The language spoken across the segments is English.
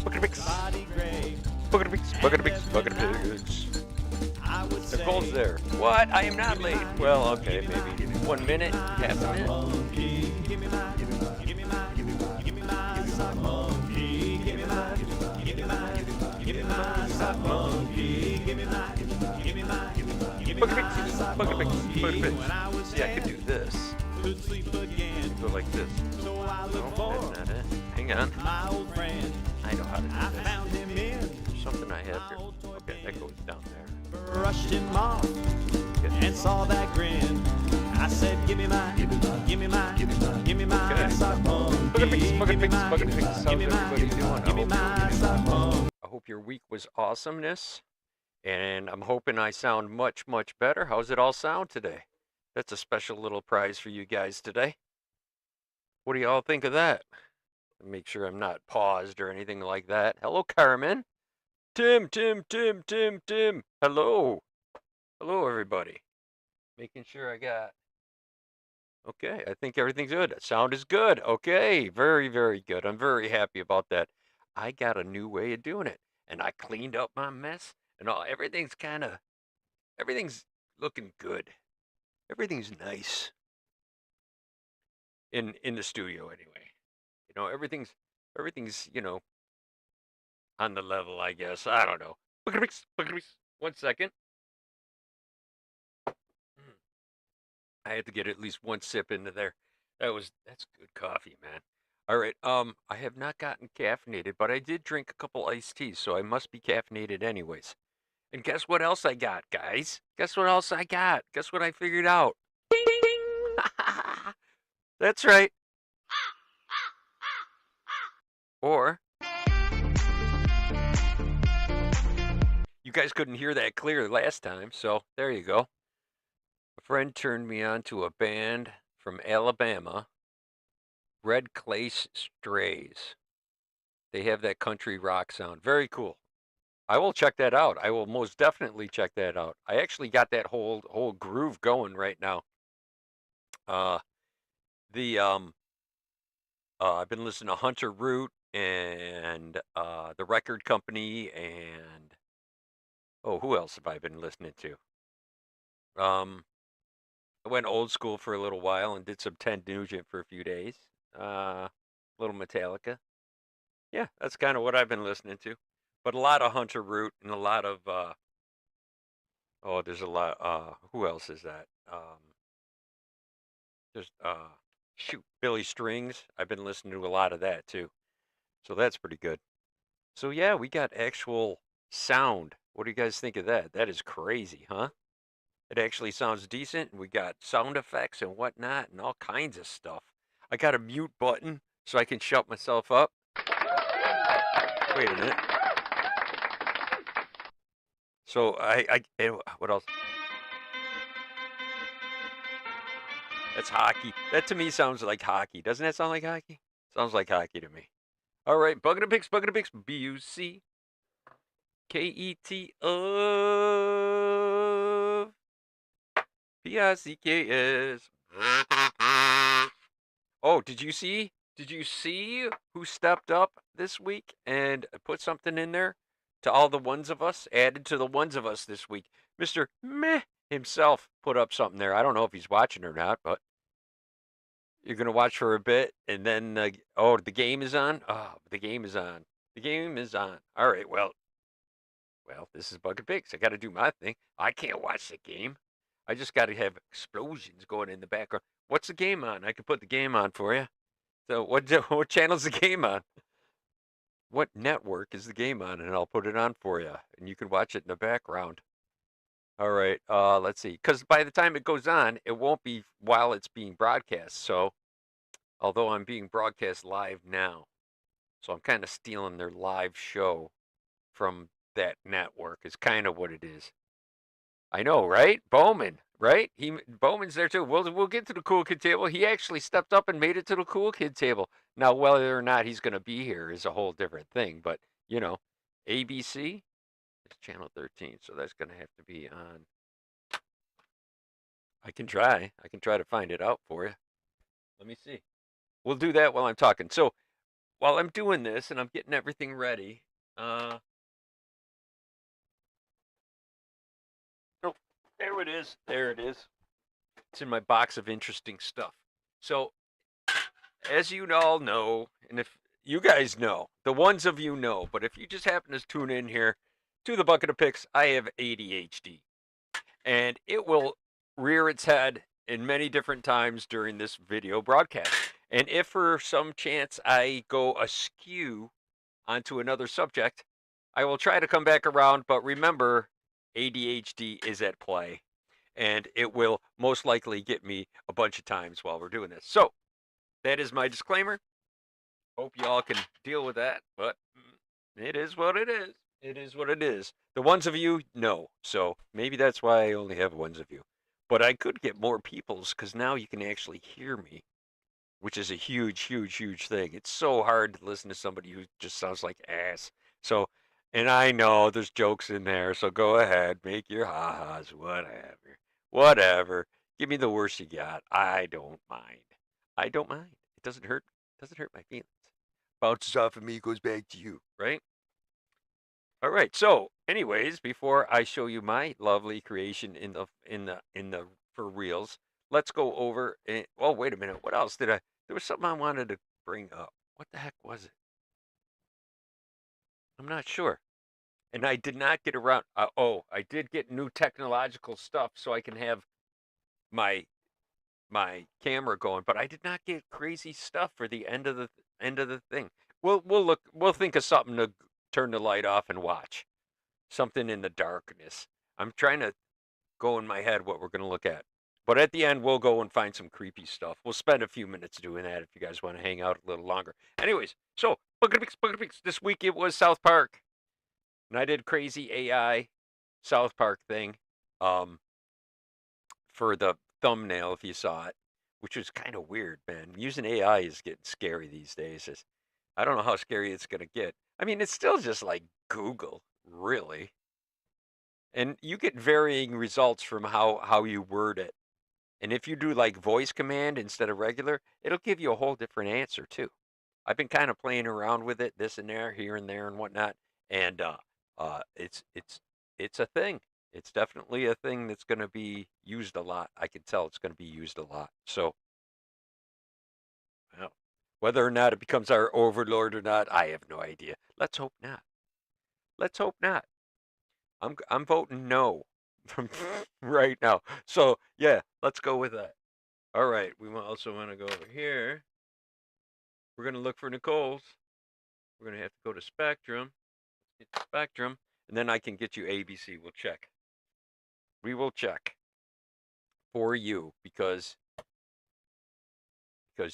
Bucket of pigs. Bucket of pigs. Bucket of pigs. Bucket of pigs. Nicole's there. What? I am not late. Well, okay, maybe 1 minute, half a minute. Bucket of pigs. See, I could do this. Go like this. No, that's not it. Hang on. I know how to do this. There's something I have here. Okay, that goes down there. Brushed him off and saw that grin. I said, give me mine, give me mine, give me mine, sock monkey. Bucket of pigs. How's everybody doing? Give me my sock monkey. I hope your week was awesomeness, and I'm hoping I sound much, much better. How's it all sound today? That's a special little prize for you guys today. What do you all think of that? Make sure I'm not paused or anything like that. Hello, Carmen. Tim. Hello. Hello, everybody. Making sure I got... Okay, I think everything's good. Sound is good. Okay, very, very good. I'm very happy about that. I got a new way of doing it, and I cleaned up my mess, and all. Everything's looking good. Everything's nice. In the studio, anyway. You know, everything's, on the level, I guess. I don't know. 1 second. I had to get at least one sip into there. That's good coffee, man. All right. I have not gotten caffeinated, but I did drink a couple iced teas, so I must be caffeinated anyways. And guess what else I got, guys? Guess what else I got? Guess what I figured out? Ding, ding, ding. That's right. Or you guys couldn't hear that clear last time, so there you go. A friend turned me on to a band from Alabama, Red Clay Strays. They have that country rock sound. Very cool. I will check that out. I will most definitely check that out. I actually got that whole groove going right now. I've been listening to Hunter Root and the record company, and who else have I been listening to? I went old school for a little while and did some Ted Nugent for a few days. Little Metallica. Yeah, that's kind of what I've been listening to. But a lot of Hunter Root and a lot of there's a lot. Who else is that? There's Billy Strings. I've been listening to a lot of that too. So that's pretty good. So yeah, we got actual sound. What do you guys think of that? That is crazy, huh? It actually sounds decent, and we got sound effects and whatnot and all kinds of stuff. I got a mute button so I can shut myself up. Wait a minute. So what else? That's hockey. That to me sounds like hockey. Doesn't that sound like hockey? Sounds like hockey to me. All right, Bucket of Pigs, B-U-C-K-E-T of P-I-C-K-S. Oh, did you see who stepped up this week and put something in there to all the ones of us, added to the ones of us this week? Mr. Meh himself put up something there. I don't know if he's watching or not, but you're going to watch for a bit, and then, the game is on? Oh, the game is on. The game is on. All right, well, this is Bucket Pigs. I got to do my thing. I can't watch the game. I just got to have explosions going in the background. What's the game on? I can put the game on for you. So what channel's the game on? What network is the game on? And I'll put it on for you, and you can watch it in the background. All right, let's see. Because by the time it goes on, it won't be while it's being broadcast. So, although I'm being broadcast live now, so I'm kind of stealing their live show from that network is kind of what it is. I know, right? Bowman, right? Bowman's there too. We'll get to the cool kid table. He actually stepped up and made it to the cool kid table. Now, whether or not he's going to be here is a whole different thing. But ABC. It's channel 13, so that's going to have to be on. I can try to find it out for you. Let me see. We'll do that while I'm talking. So while I'm doing this and I'm getting everything ready, oh, there it is. There it is. It's in my box of interesting stuff. So, as you all know, and if you guys know, the ones of you know, but if you just happen to tune in here to the Bucket of Picks, I have ADHD. And it will rear its head in many different times during this video broadcast. And if for some chance I go askew onto another subject, I will try to come back around, but remember, ADHD is at play, and it will most likely get me a bunch of times while we're doing this. So, that is my disclaimer. Hope you all can deal with that, but it is what it is. It is what it is. The ones of you know, so maybe that's why I only have ones of you. But I could get more people's because now you can actually hear me, which is a huge, huge, huge thing. It's so hard to listen to somebody who just sounds like ass. So, and I know there's jokes in there, so go ahead, make your ha-has, whatever. Whatever. Give me the worst you got. I don't mind. I don't mind. It doesn't hurt my feelings. Bounces off of me, goes back to you, right? All right. So, anyways, before I show you my lovely creation in the for reals, let's go over. Oh, wait a minute. What else did I? There was something I wanted to bring up. What the heck was it? I'm not sure. And I did not get around. Oh, I did get new technological stuff so I can have my my camera going, but I did not get crazy stuff for the end of the thing. We'll look. We'll think of something to turn the light off and watch. Something in the darkness. I'm trying to go in my head what we're going to look at. But at the end, we'll go and find some creepy stuff. We'll spend a few minutes doing that if you guys want to hang out a little longer. Anyways, so Bucket of Picks. This week it was South Park. And I did crazy AI South Park thing for the thumbnail if you saw it, which was kind of weird, man. Using AI is getting scary these days. I don't know how scary it's going to get. I mean, it's still just like Google, really. And you get varying results from how you word it. And if you do like voice command instead of regular, it'll give you a whole different answer too. I've been kind of playing around with it, this and there, here and there, and whatnot. And it's a thing. It's definitely a thing that's going to be used a lot. I can tell it's going to be used a lot. So, well, whether or not it becomes our overlord or not, I have no idea. Let's hope not. Let's hope not. I'm voting no right now. So yeah, let's go with that. All right, we also want to go over here. We're gonna look for Nicole's. We're gonna have to go to Spectrum. Let's get Spectrum, and then I can get you ABC. We'll check. We will check for you because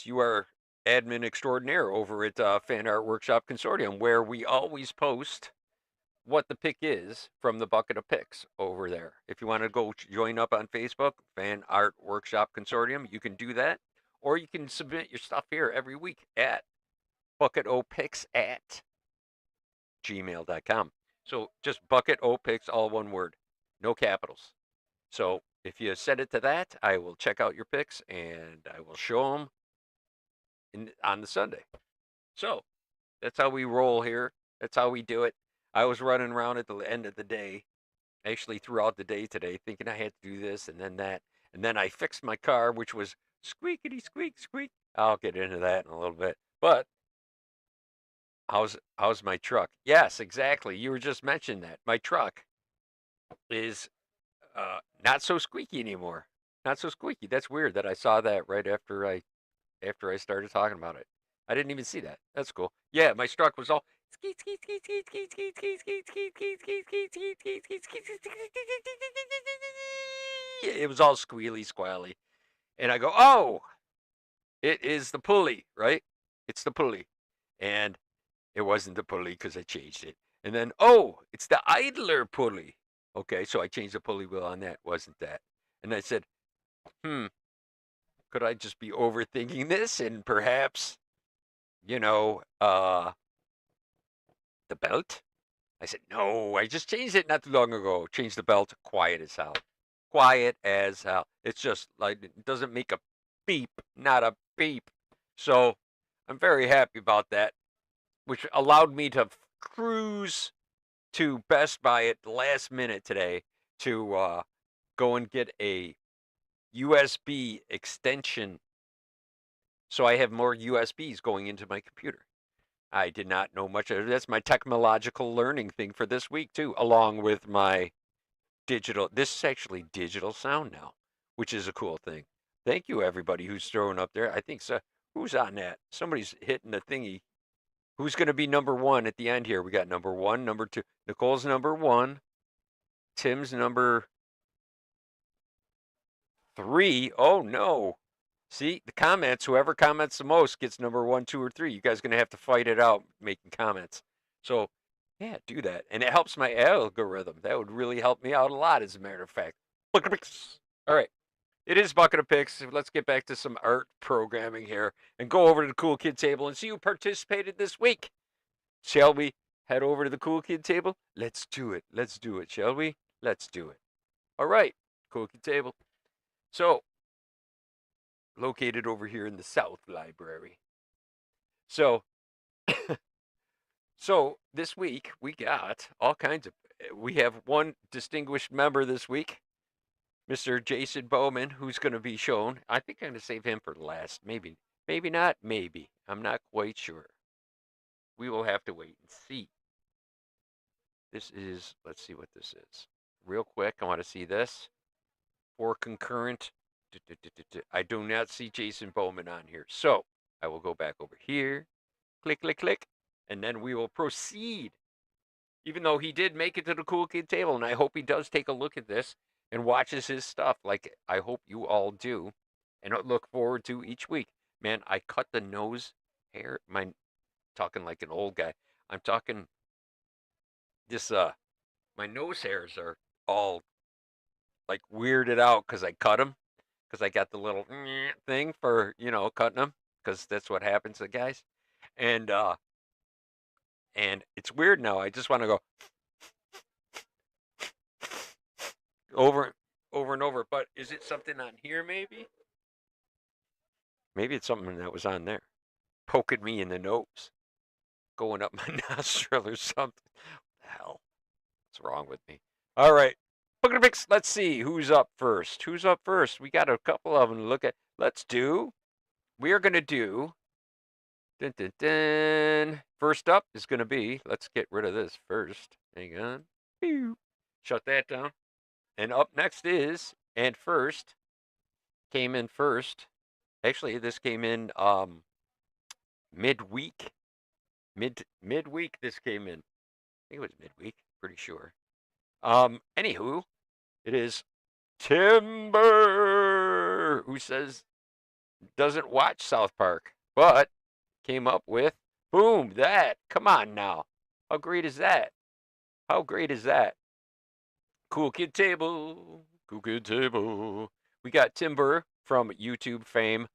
you are admin extraordinaire over at Fan Art Workshop Consortium, where we always post what the pick is from the Bucket of Picks over there. If you want to go join up on Facebook, Fan Art Workshop Consortium, you can do that. Or you can submit your stuff here every week at bucketopicks at gmail.com. So just Bucket O Picks, all one word, no capitals. So if you set it to that, I will check out your picks and I will show them on the Sunday. So that's how we roll here. That's how we do it. I was running around at the end of the day, actually throughout the day today, thinking I had to do this and then that. And then I fixed my car, which was squeakity squeak squeak. I'll get into that in a little bit. But how's my truck? Yes, exactly. You were just mentioning that. My truck is not so squeaky anymore. Not so squeaky. That's weird that I saw that right after I started talking about it. I didn't even see that. That's cool. Yeah, my truck was all skeet skeet skeet skeet skeet skeet skeet skeet skeet skeet skeet skeet skeet skeet skeet skeet. It was all squealy squally. And I go, "Oh, it is the pulley, right? It's the pulley." And it wasn't the pulley because I changed it. And then, "Oh, it's the idler pulley." Okay, so I changed the pulley wheel on that. Wasn't that? And I said, could I just be overthinking this and perhaps, you know, the belt? I said, no, I just changed it not too long ago. Changed the belt, quiet as hell. Quiet as hell. It's just like, it doesn't make a beep, not a beep. So I'm very happy about that. which allowed me to cruise to Best Buy at the last minute today to go and get a USB extension so I have more USBs going into my computer. I did not know much of it. That's my technological learning thing for this week too, along with my digital. This is actually digital sound now, which is a cool thing. Thank you everybody who's throwing up there. I think so. Who's on that? Somebody's hitting the thingy. Who's going to be number one at the end here? We got number one, number two. Nicole's number one. Tim's number three. Oh no. See, the comments, whoever comments the most gets number one, two, or three. You guys are going to have to fight it out making comments. So, yeah, do that. And it helps my algorithm. That would really help me out a lot, as a matter of fact. Bucket of Picks. All right. It is Bucket of Picks. Let's get back to some art programming here and go over to the Cool Kid table and see who participated this week. Shall we head over to the Cool Kid table? Let's do it. Let's do it, shall we? Let's do it. All right. Cool Kid table. So, located over here in the South Library. So, so this week we got all kinds of. We have one distinguished member this week, Mr. Jason Bowman, who's going to be shown. I think I'm going to save him for last. Maybe, maybe not. Maybe I'm not quite sure. We will have to wait and see. This is. Let's see what this is. Real quick, I want to see this. For concurrent. I do not see Jason Bowman on here. So I will go back over here, click, click, click, and then we will proceed. Even though he did make it to the Cool Kid table, and I hope he does take a look at this and watches his stuff like I hope you all do, and look forward to each week. Man, I cut the nose hair. Talking like an old guy. I'm talking this. My nose hairs are all like weirded out because I cut them. Because I got the little thing for cutting them, because that's what happens to guys, and it's weird now. I just want to go over and over. But is it something on here? Maybe it's something that was on there, poking me in the nose, going up my nostril or something. What the hell? What's wrong with me? All right. Let's see who's up first. Who's up first? We got a couple of them to look at. We are going to do. Dun, dun, dun. First up is going to be. Let's get rid of this first. Hang on. Shut that down. And up next is. And first. Came in first. Actually, this came in midweek. Midweek this came in. I think it was midweek. Pretty sure. Anywho. It is Timber, who says doesn't watch South Park, but came up with, boom, that. Come on now. How great is that? How great is that? Cool Kid Table. Cool Kid Table. We got Timber from YouTube fame.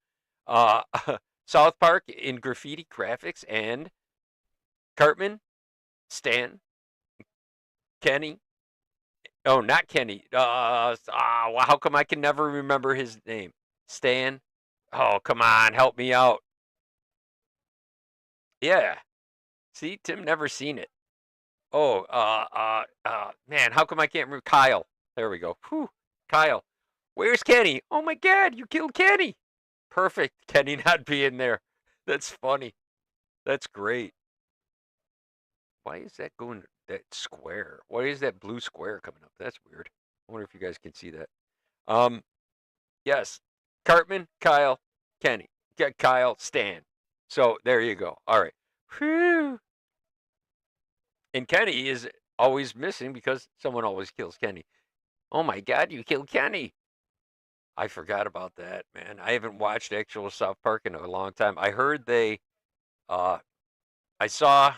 South Park in graffiti graphics, and Cartman, Stan, Kenny. Oh, not Kenny. How come I can never remember his name? Stan. Oh, come on, help me out. Yeah. See, Tim never seen it. Oh, man, how come I can't remember Kyle? There we go. Whew. Kyle. Where's Kenny? Oh my God, you killed Kenny. Perfect. Kenny not being there. That's funny. That's great. Why is that going? That square. Why is that blue square coming up? That's weird. I wonder if you guys can see that. Yes. Cartman, Kyle, Kenny. Kyle, Stan. So there you go. All right. Whew. And Kenny is always missing because someone always kills Kenny. Oh my God, you killed Kenny. I forgot about that, man. I haven't watched actual South Park in a long time. I heard I saw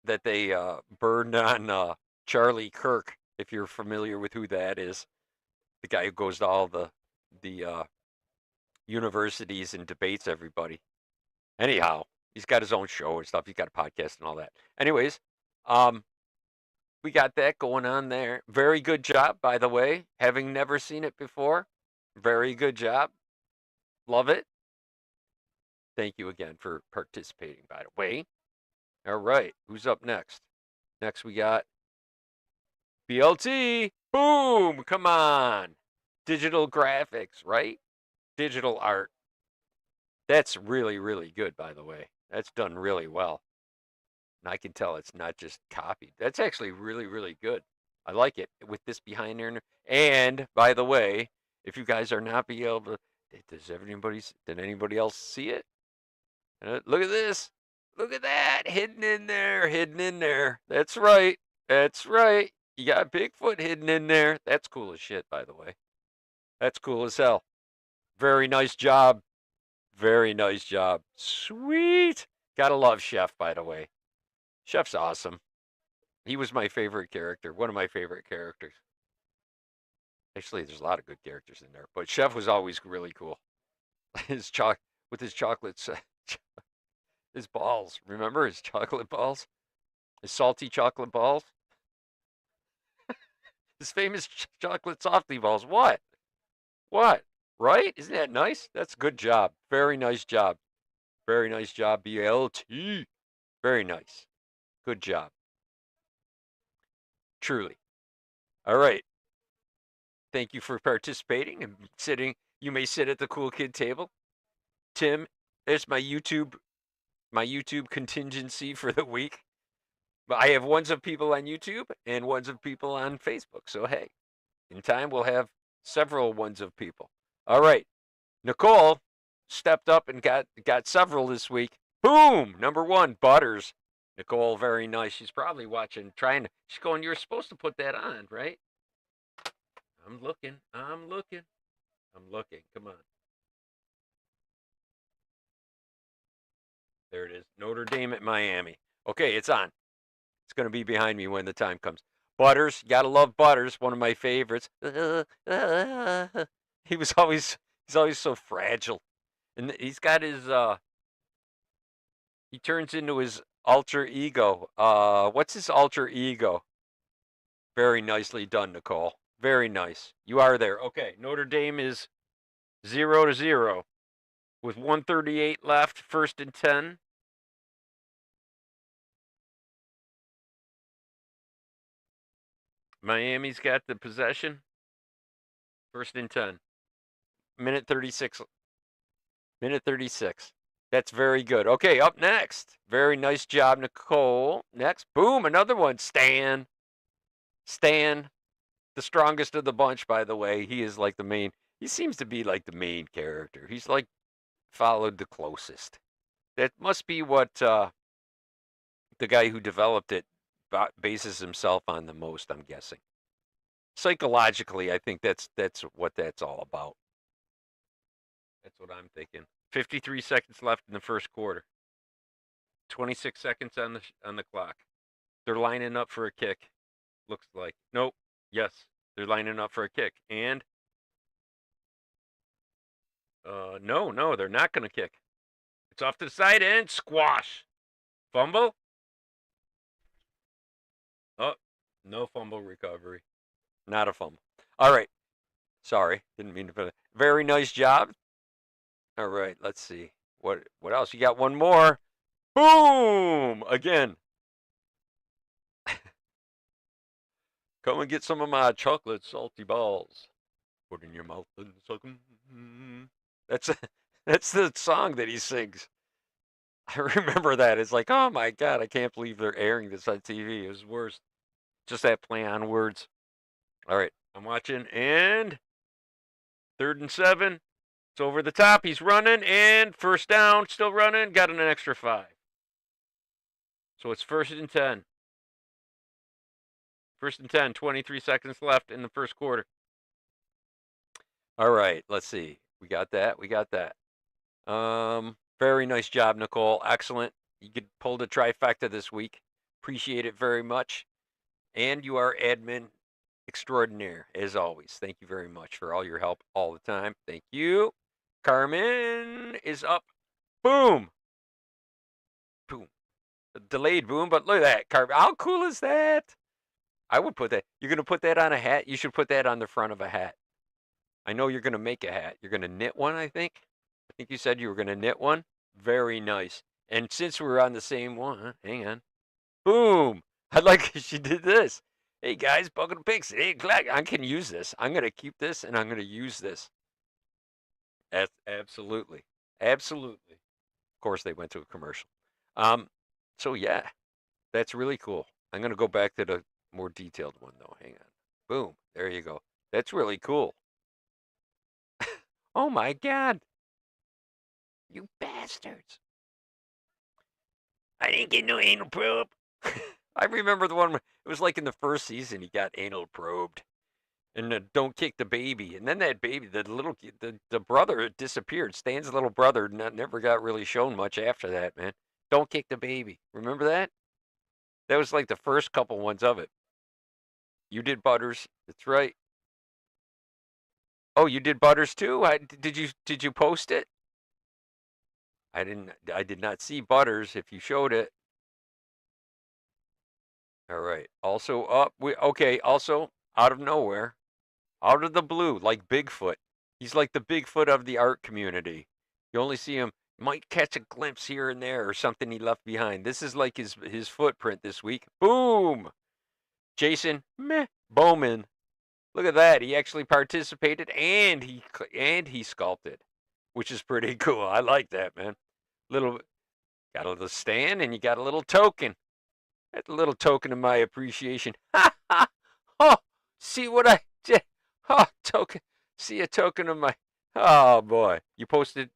that they burned on Charlie Kirk, if you're familiar with who that is. The guy who goes to all the universities and debates everybody. Anyhow, he's got his own show and stuff. He's got a podcast and all that. Anyways, we got that going on there. Very good job, by the way. Having never seen it before, very good job. Love it. Thank you again for participating, by the way. All right. Who's up next? Next we got BLT. Boom. Come on. Digital graphics, right? Digital art. That's really, really good, by the way. That's done really well. And I can tell it's not just copied. That's actually really, really good. I like it with this behind there. And by the way, if you guys are not be able to, did anybody else see it? Look at this. Look at that. Hidden in there. Hidden in there. That's right. That's right. You got Bigfoot hidden in there. That's cool as shit, by the way. That's cool as hell. Very nice job. Very nice job. Sweet. Gotta love Chef, by the way. Chef's awesome. He was my favorite character. One of my favorite characters. Actually, there's a lot of good characters in there, but Chef was always really cool. His with his chocolates, his balls. Remember his chocolate balls? His salty chocolate balls? His famous chocolate softy balls. What? What? Right? Isn't that nice? That's a good job. Very nice job. Very nice job, BLT. Very nice. Good job. Truly. All right. Thank you for participating and sitting. You may sit at the cool kid table. Tim, there's my YouTube contingency for the week. But I have ones of people on YouTube and ones of people on Facebook. So hey, in time we'll have several ones of people. All right. Nicole stepped up and got several this week. Boom! Number 1, Butters. Nicole, very nice. She's probably watching, she's going, you're supposed to put that on, right? I'm looking. Come on. There it is. Notre Dame at Miami. Okay, it's on. It's going to be behind me when the time comes. Butters, you gotta love Butters, one of my favorites. He's always so fragile. And he's got his he turns into his alter ego. What's his alter ego? Very nicely done, Nicole. Very nice. You are there. Okay, Notre Dame is 0-0 with 1:38 left, 1st and 10. Miami's got the possession. 1st and 10. Minute 36. Minute 36. That's very good. Okay, up next. Very nice job, Nicole. Next. Boom, another one. Stan. Stan, the strongest of the bunch, by the way. He is like the main. He seems to be like the main character. He's like followed the closest. That must be what the guy who developed it bases himself on the most, I'm guessing. Psychologically, I think that's what that's all about. That's what I'm thinking. 53 seconds left in the first quarter. 26 seconds on the clock. They're lining up for a kick. Looks like. Nope. Yes, they're lining up for a kick. And no, they're not going to kick. It's off to the side and squash. Fumble? Oh, no fumble recovery. Not a fumble. All right. Sorry, didn't mean to put it. Very nice job. All right, let's see. What else? You got one more. Boom! Again. Come and get some of my chocolate salty balls. Put in your mouth and suck them. That's the song that he sings. I remember that. It's like, oh my god, I can't believe they're airing this on TV. It was worse. Just that play on words. All right, I'm watching, and 3rd and 7. It's over the top. He's running, and 1st down, still running. Got an extra 5. So it's 1st and 10. 1st and 10. 23 seconds left in the first quarter. All right, let's see. We got that. Very nice job, Nicole. Excellent. You could pull the trifecta this week. Appreciate it very much. And you are admin extraordinaire, as always. Thank you very much for all your help all the time. Thank you. Carmen is up. Boom. Boom. A delayed boom, but look at that, Carmen. How cool is that? I would put that. You're going to put that on a hat? You should put that on the front of a hat. I know you're going to make a hat. You're going to knit one, I think. I think you said you were going to knit one. Very nice. And since we're on the same one, hang on. Boom! I like she did this. Hey guys, Bucket of Pigs, 8 o'clock. I can use this. I'm gonna keep this and I'm gonna use this. That's absolutely. Absolutely. Of course they went to a commercial. Um, so yeah, that's really cool. I'm gonna go back to the more detailed one though. Hang on. Boom. There you go. That's really cool. Oh my god. You bastards. I didn't get no anal probe. I remember the one, it was like in the first season, he got anal probed. And don't kick the baby. And then that baby, the little, the brother disappeared. Stan's little brother never got really shown much after that, man. Don't kick the baby. Remember that? That was like the first couple ones of it. You did Butters. That's right. Oh, you did Butters too? Did you post it? I did not see Butters if you showed it. All right. Also up okay, also out of nowhere, out of the blue, like Bigfoot. He's like the Bigfoot of the art community. You only see him, might catch a glimpse here and there or something he left behind. This is like his footprint this week. Boom! Jason Bowman. Look at that. He actually participated and he sculpted, which is pretty cool. I like that, man. Little got a little stand and you got a little token. That's a little token of my appreciation. Ha ha! Oh, see what I did? Oh, token. See a token of my. Oh boy, you posted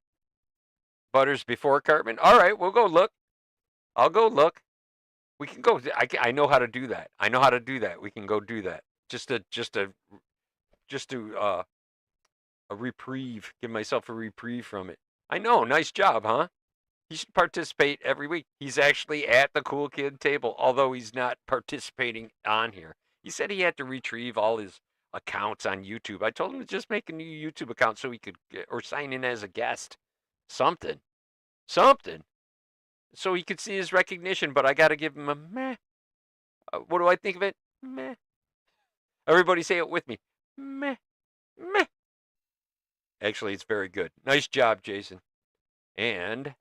Butters before Cartman. All right, we'll go look. I'll go look. We can go. I know how to do that. I know how to do that. We can go do that. Just to a reprieve. Give myself a reprieve from it. I know. Nice job, huh? He should participate every week. He's actually at the Cool Kid table, although he's not participating on here. He said he had to retrieve all his accounts on YouTube. I told him to just make a new YouTube account so he could, or sign in as a guest. Something. Something. So he could see his recognition, but I got to give him a meh. What do I think of it? Meh. Everybody say it with me. Meh. Meh. Actually, it's very good. Nice job, Jason. And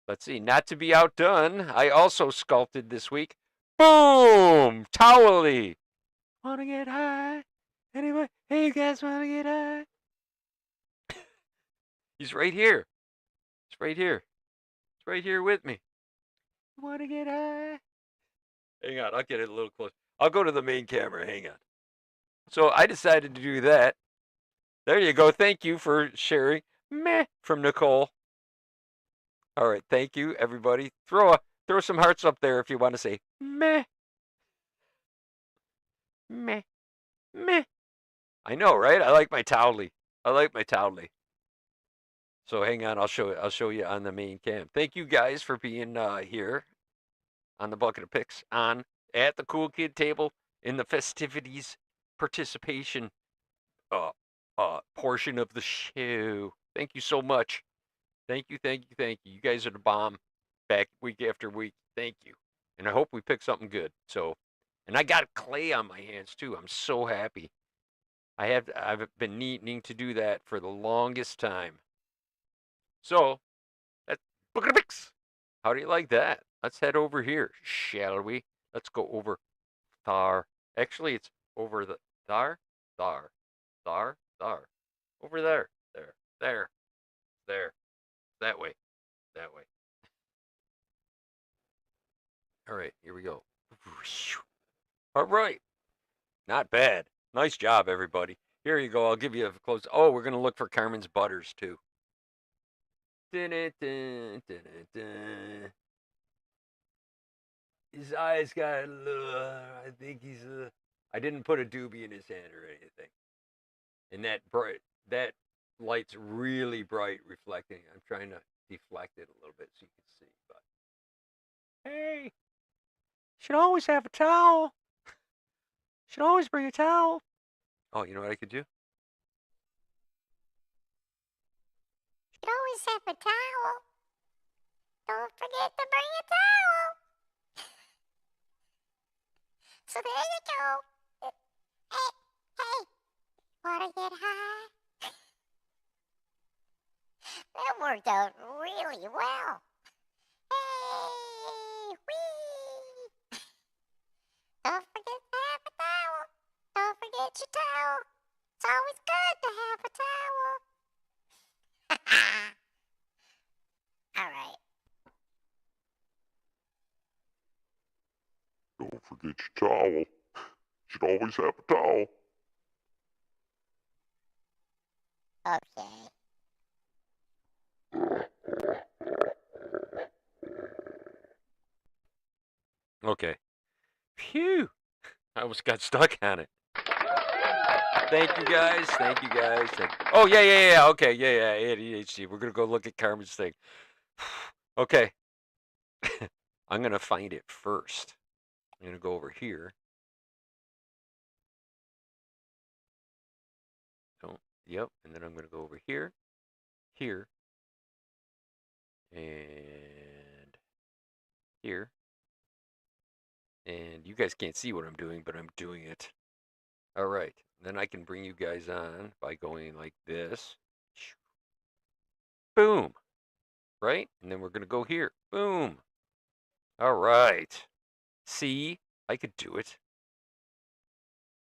let's see, not to be outdone, I also sculpted this week. Boom! Towely. Wanna get high? Anybody? Hey, you guys wanna get high? He's right here. He's right here. He's right here with me. Wanna get high? Hang on, I'll get it a little closer. I'll go to the main camera. Hang on. So I decided to do that. There you go. Thank you for sharing. Meh from Nicole. All right, thank you, everybody. Throw some hearts up there if you want to say meh. Meh. Meh. I know, right? I like my towely. I like my towely. So hang on, I'll show you on the main cam. Thank you guys for being here on the Bucket of Picks on at the Cool Kid table in the festivities participation portion of the show. Thank you so much. Thank you, thank you, thank you. You guys are the bomb. Back week after week. Thank you. And I hope we pick something good. So, and I got clay on my hands too. I'm so happy. I've been needing to do that for the longest time. So, that's Bucket of Picks. How do you like that? Let's head over here, shall we? Let's go over Thar. Actually, it's over the Thar. Over there. There. That way. All right, here we go. All right. Not bad. Nice job, everybody. Here you go. I'll give you a close. Oh, we're going to look for Carmen's Butters, too. His eyes got a little, I think he's, I didn't put a doobie in his hand or anything. And that light's really bright reflecting. I'm trying to deflect it a little bit so you can see, but. Hey, should always have a towel. Should always bring a towel. Oh, you know what I could do? Should always have a towel. Don't forget to bring a towel. So there you go. Hey, wanna get high? That worked out really well. Hey, your towel. It's always good to have a towel. All right. Don't forget your towel. Should always have a towel. Okay. Okay. Phew. I almost got stuck on it. Thank you guys. Thank you guys. Oh, yeah. Okay, yeah. ADHD. We're going to go look at Carmen's thing. Okay. I'm going to find it first. I'm going to go over here. Oh, yep. And then I'm going to go over here, here, and here. And you guys can't see what I'm doing, but I'm doing it. All right. Then I can bring you guys on by going like this. Boom. Right? And then we're going to go here. Boom. All right. See? I could do it.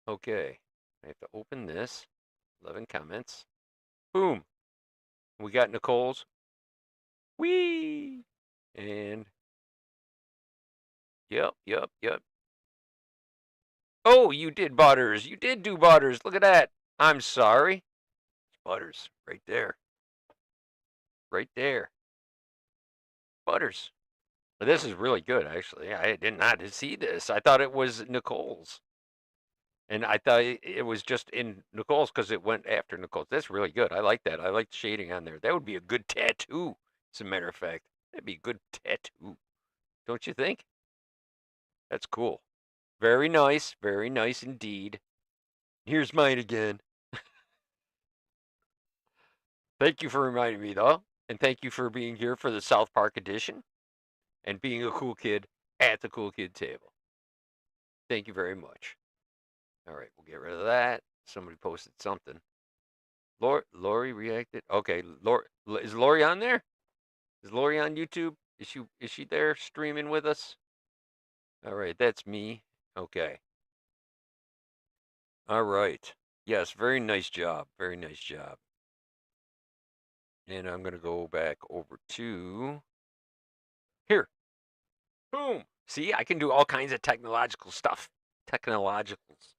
Okay. I have to open this. 11 comments. Boom. We got Nicole's. Whee! And yep. Oh, you did Butters. You did do Butters. Look at that. I'm sorry. Butters. Right there. Right there. Butters. This is really good, actually. I did not see this. I thought it was Nicole's. And I thought it was just in Nicole's because it went after Nicole's. That's really good. I like that. I like the shading on there. That would be a good tattoo, as a matter of fact. That'd be a good tattoo. Don't you think? That's cool. Very nice. Very nice indeed. Here's mine again. Thank you for reminding me, though. And thank you for being here for the South Park edition and being a cool kid at the cool kid table. Thank you very much. All right, we'll get rid of that. Somebody posted something. Lori reacted. Okay, is Lori on there? Is Lori on YouTube? Is she there streaming with us? All right, that's me. Okay. All right. Yes, very nice job. Very nice job. And I'm gonna go back over to here. Boom. See, I can do all kinds of technological stuff. Technologicals.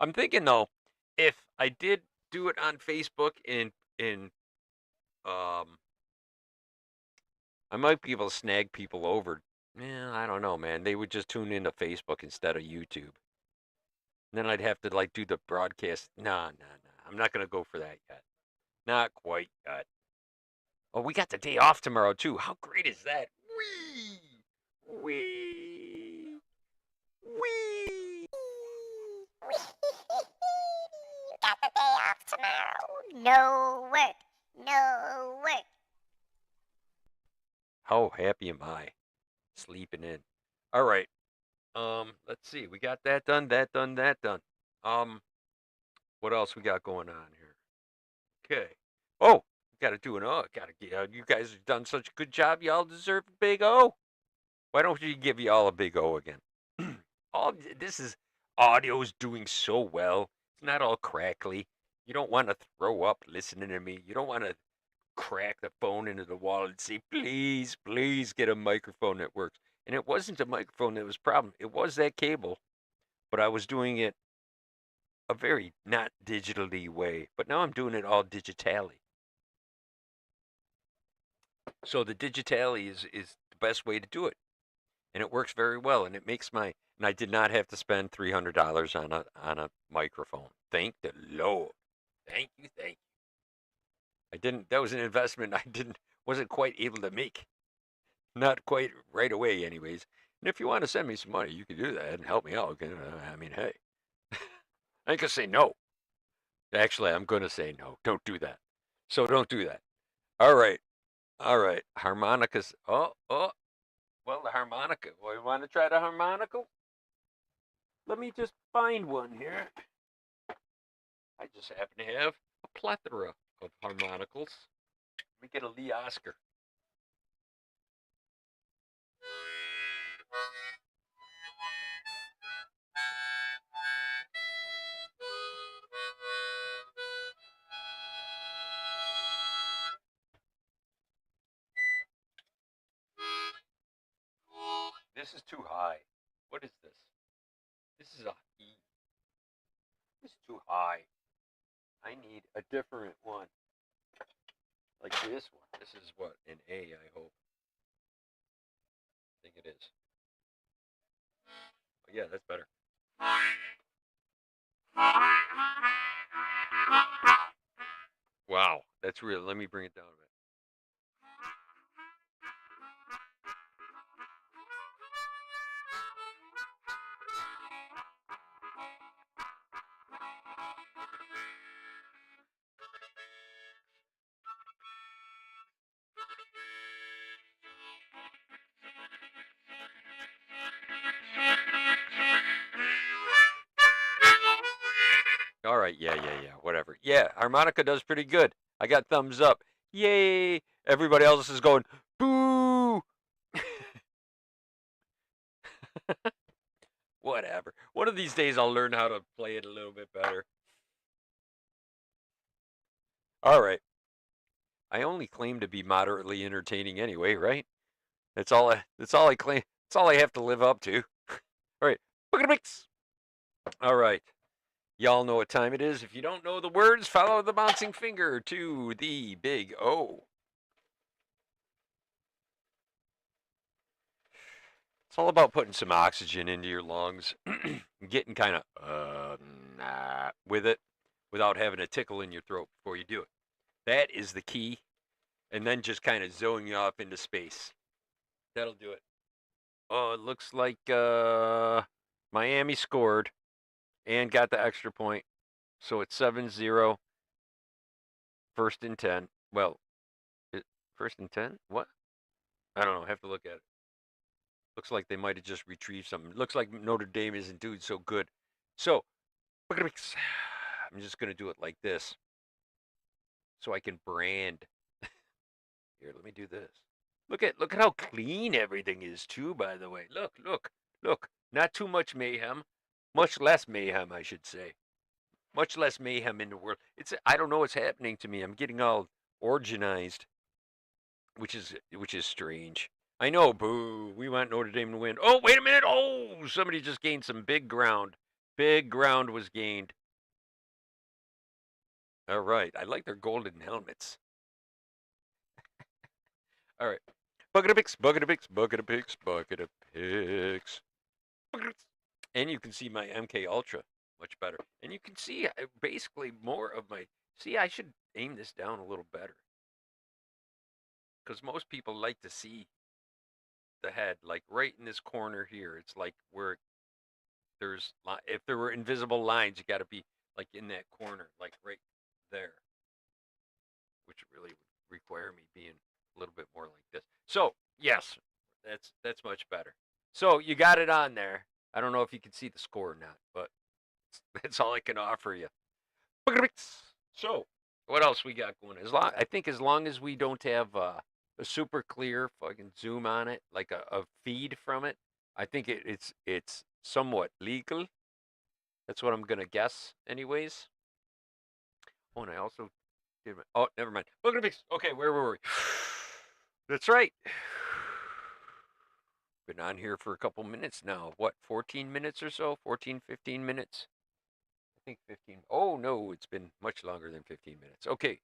I'm thinking though, if I did do it on Facebook in I might be able to snag people over. Yeah, I don't know, man. They would just tune into Facebook instead of YouTube. And then I'd have to like do the broadcast. Nah. I'm not gonna go for that yet. Not quite yet. Oh, we got the day off tomorrow too. How great is that? Wee. Got the day off tomorrow. No work. No work. How happy am I? Sleeping in. All right. Let's see. We got that done. That done. What else we got going on here? Okay. Oh, got to do an O. Got to get. You guys have done such a good job. Y'all deserve a big O. Why don't you give y'all a big O again? All this is audio's doing so well. It's not all crackly. You don't want to throw up listening to me. You don't want to crack the phone into the wall and say, please get a microphone that works. And it wasn't a microphone that was a problem. It was that cable, but I was doing it a very not digitally way. But now I'm doing it all digitally. So the digitally is the best way to do it. And it works very well. And it makes and I did not have to spend $300 on a microphone. Thank the Lord. Thank you. That was an investment wasn't quite able to make. Not quite right away, anyways. And if you want to send me some money, you can do that and help me out. I mean, hey, I ain't gonna say no. Actually, I'm gonna say no. Don't do that. So don't do that. All right. Harmonicas. Oh. Well, the harmonica. Well, you want to try the harmonica? Let me just find one here. I just happen to have a plethora of harmonicals. Let me get a Lee Oscar. This is too high. What is this? This is a E. This is too high. I need a different one. Like this one. This is what? An A, I hope. I think it is. Oh, yeah, that's better. Wow, that's real. Let me bring it down a bit. All right, yeah, whatever. Yeah, harmonica does pretty good. I got thumbs up. Yay! Everybody else is going, boo! Whatever. One of these days I'll learn how to play it a little bit better. All right. I only claim to be moderately entertaining anyway, right? That's all I claim. That's all I have to live up to. All right. Mix. All right. Y'all know what time it is. If you don't know the words, follow the bouncing finger to the big O. It's all about putting some oxygen into your lungs, getting kind of with it without having a tickle in your throat before you do it. That is the key. And then just kind of zone you off into space. That'll do it. Oh, it looks like Miami scored and got the extra point. So it's 7-0. First and 10. Well, first and 10? What? I don't know. I have to look at it. Looks like they might have just retrieved something. Looks like Notre Dame isn't doing so good. So, I'm just going to do it like this so I can brand. Here, let me do this. Look at how clean everything is too, by the way. Look. Not too much mayhem. Much less mayhem, I should say. Much less mayhem in the world. I don't know what's happening to me. I'm getting all organized, which is strange. I know, boo. We want Notre Dame to win. Oh, wait a minute. Oh, somebody just gained some big ground. Big ground was gained. All right. I like their golden helmets. All right. Bucket of picks. And you can see my MK Ultra much better. And you can see basically more of my... See, I should aim this down a little better. Because most people like to see the head, like right in this corner here. It's like where there's... If there were invisible lines, you got to be like in that corner, like right there. Which really would require me being a little bit more like this. So, yes, that's much better. So, you got it on there. I don't know if you can see the score or not, but that's all I can offer you. So, what else we got going? I think as long as we don't have a super clear fucking zoom on it, like a feed from it, I think it's somewhat legal. That's what I'm gonna guess, anyways. Oh, and I also did. Oh, never mind. Okay, where were we? That's right. Been on here for a couple minutes now. What, 14 minutes or so? 14, 15 minutes? I think 15. Oh, no, it's been much longer than 15 minutes. Okay.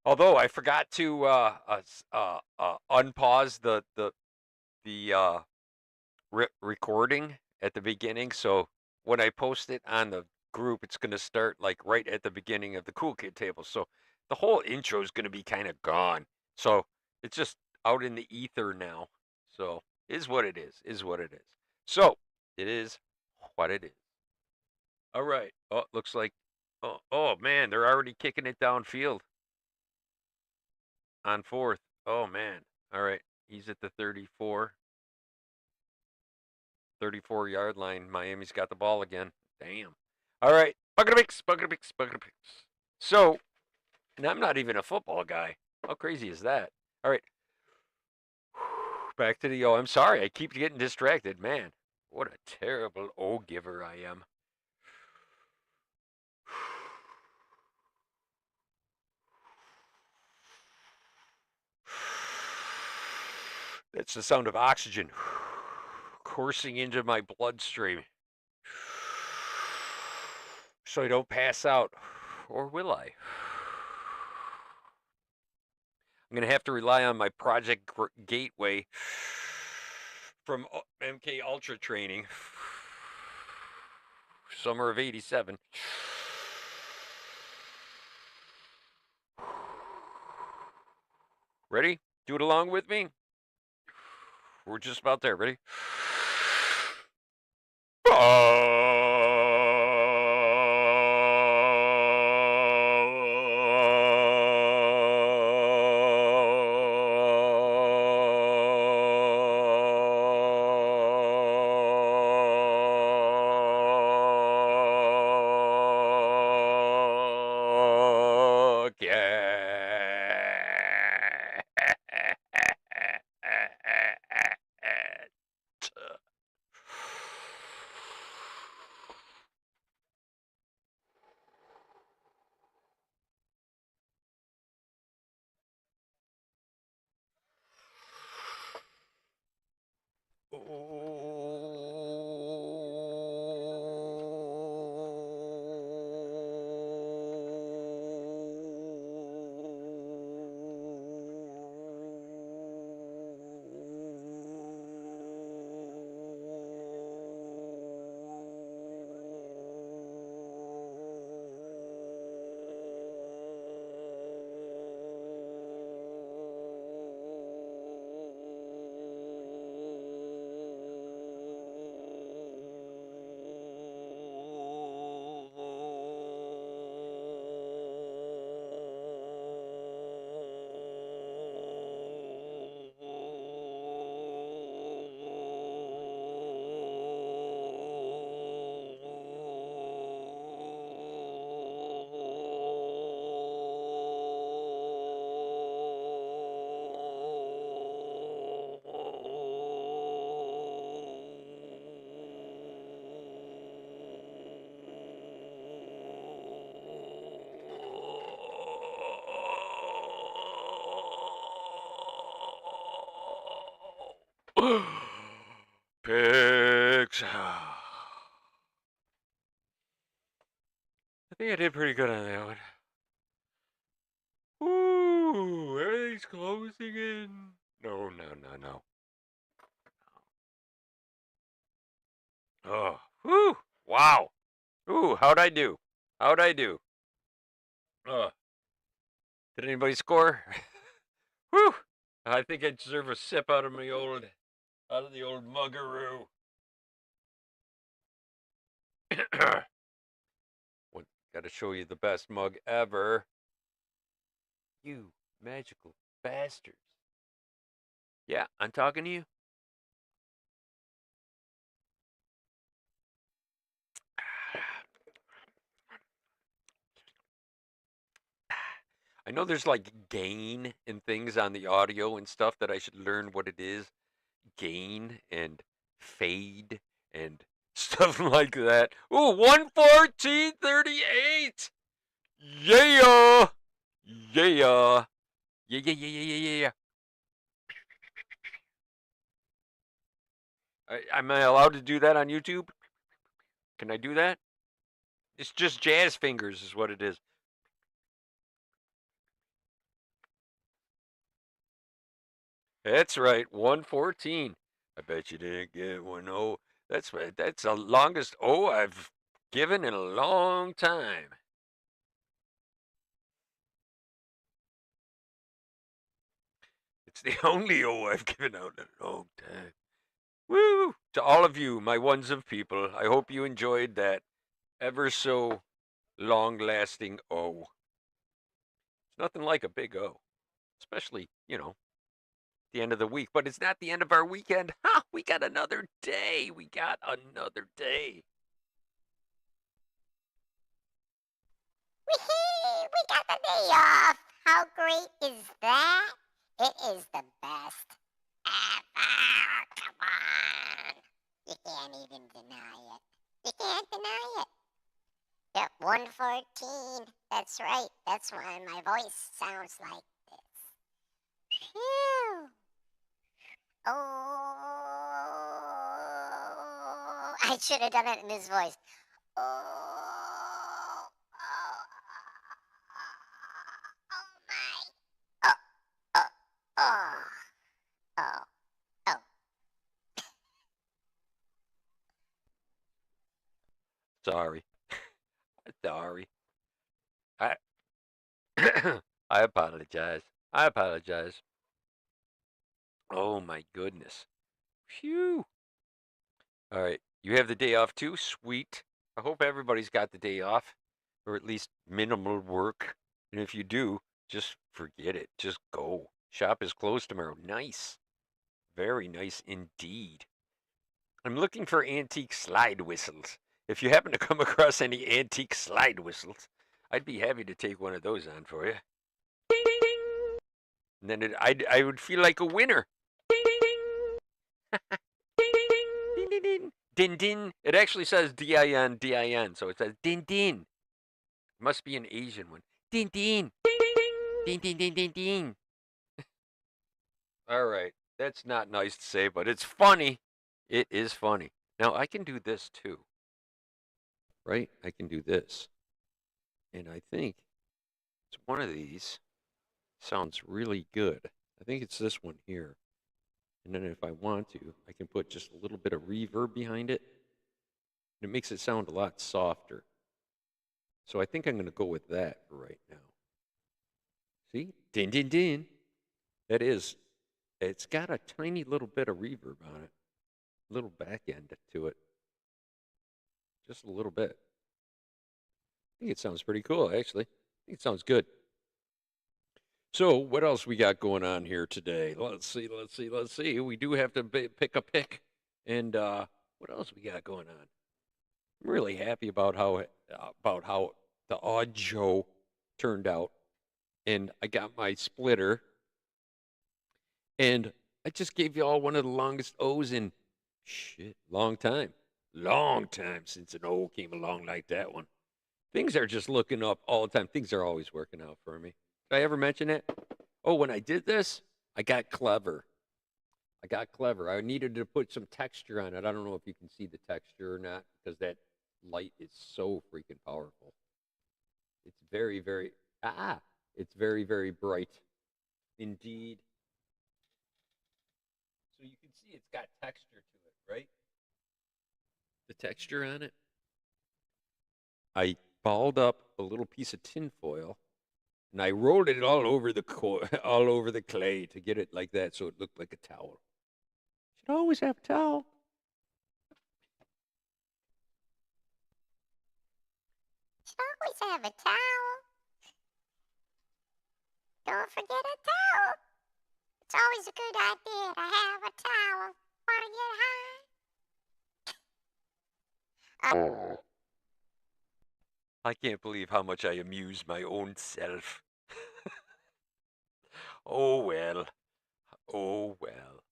Although I forgot to unpause the recording at the beginning. So when I post it on the group, it's going to start like right at the beginning of the Cool Kid table. So the whole intro is going to be kind of gone. So it's just out in the ether now. So is what it is what it is. So it is what it is. All right. Oh, looks like, oh man, they're already kicking it downfield on fourth. Oh man. All right. He's at the 34 yard line. Miami's got the ball again. Damn. All right. Bucket of picks. So, and I'm not even a football guy. How crazy is that? All right. Back to the O. I'm sorry. I keep getting distracted. Man, what a terrible O giver I am. That's the sound of oxygen. coursing into my bloodstream. So I don't pass out. Or will I? I'm going to have to rely on my Project Gateway from MK Ultra training. Summer of '87. Ready? Do it along with me. We're just about there. Ready? Pigs. I think I did pretty good on that one. Ooh, everything's closing in. No. Oh, whoo, wow. Ooh, how'd I do? Did anybody score? Whew. I think I deserve a sip out of the old muggaroo. Gotta show you the best mug ever. You magical bastards. Yeah, I'm talking to you. I know there's like gain and things on the audio and stuff that I should learn what it is. Gain and fade and stuff like that. Ooh, 114.38. Yeah. Yeah. Yeah. Am I allowed to do that on YouTube? Can I do that? It's just jazz fingers is what it is. That's right, 114. I bet you didn't get one. Oh, that's right. That's the longest O I've given in a long time. It's the only O I've given out in a long time. Woo! To all of you, my ones of people, I hope you enjoyed that ever so long-lasting O. It's nothing like a big O, especially, the end of the week. But it's not the end of our weekend. Ha! We got another day. We got another day. Whee! We got the day off. How great is that? It is the best ever. Come on. You can't even deny it. You can't deny it. Yep, 114. That's right. That's why my voice sounds like this. Phew. Oh. I should have done it in his voice. Oh, my. Oh, oh, oh. Sorry. Sorry. I I apologize. I apologize. Oh my goodness. Phew. All right. You have the day off too? Sweet. I hope everybody's got the day off, or at least minimal work. And if you do, just forget it. Just go. Shop is closed tomorrow. Nice. Very nice indeed. I'm looking for antique slide whistles. If you happen to come across any antique slide whistles, I'd be happy to take one of those on for you. And then I would feel like a winner. Din din din. Din din. It actually says din din, so it says din din. Must be an Asian one. Din din. Din din din din din. All right. That's not nice to say, but it's funny. It is funny. Now I can do this too. Right? I can do this. And I think it's one of these. Sounds really good. I think it's this one here. And then if I want to, I can put just a little bit of reverb behind it. And it makes it sound a lot softer. So I think I'm going to go with that for right now. See? Din, din, din. That is, it's got a tiny little bit of reverb on it. A little back end to it. Just a little bit. I think it sounds pretty cool, actually. I think it sounds good. So, what else we got going on here today? Let's see. We do have to pick a pick. And what else we got going on? I'm really happy about how the audio turned out. And I got my splitter. And I just gave you all one of the longest O's in long time. Long time since an O came along like that one. Things are just looking up all the time. Things are always working out for me. Did I ever mention it? Oh, when I did this, I got clever. I needed to put some texture on it. I don't know if you can see the texture or not because that light is so freaking powerful. It's very, very, it's very, very bright indeed. So you can see it's got texture to it, right? The texture on it. I balled up a little piece of tin foil and I rolled it all over the clay to get it like that so it looked like a towel. Should always have a towel. Should always have a towel. Don't forget a towel. It's always a good idea to have a towel. Wanna get high? Oh, I can't believe how much I amuse my own self. Oh well. Oh well.